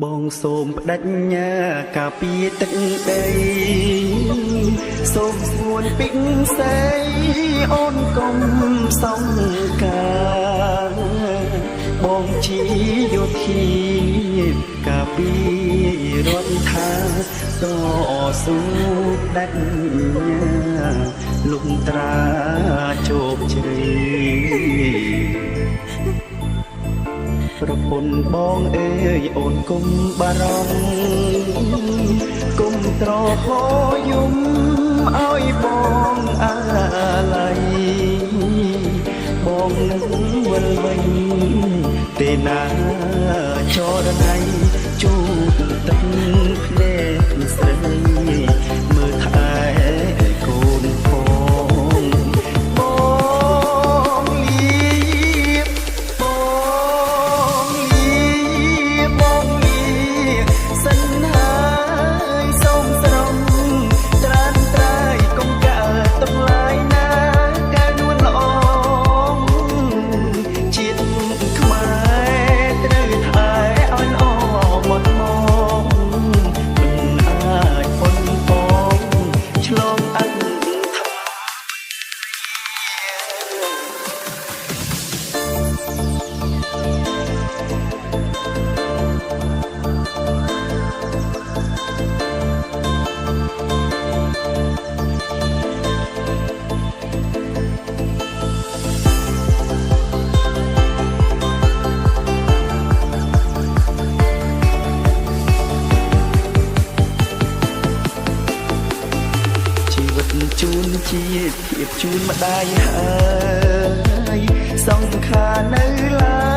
បងសូមបដិញ្ញាការពារទឹកដីសូមស្ងួនពីកសេអូនកុំសង្ការបងជាយោធាការពាររដ្ឋថាតស៊ូបដិញ្ញាលុងត្រាជោគជ័យប្រពន្ធបងអើយអូនគុំបារម្ភគុំត្រហយំឲ្យបងអាឡ័យបងនឹងវិលវិញទេណាចរណៃជួបទឹកភ្នែកស្រីមើលថែកូនផងបងលៀបបងលៀបបងលៀបសិនហើយសូមស្រង់ត្រានត្រៃកុំកើតតម្លៃណាកែនួនល្អជាតិខ្មែរត្រូវថែឲ្យល្អមកមកមិនអាចប៉ុនបងឆ្លងអន្តជូនជាតិភាពជូនម្ដាយហើយសង្ខារនៅឡើ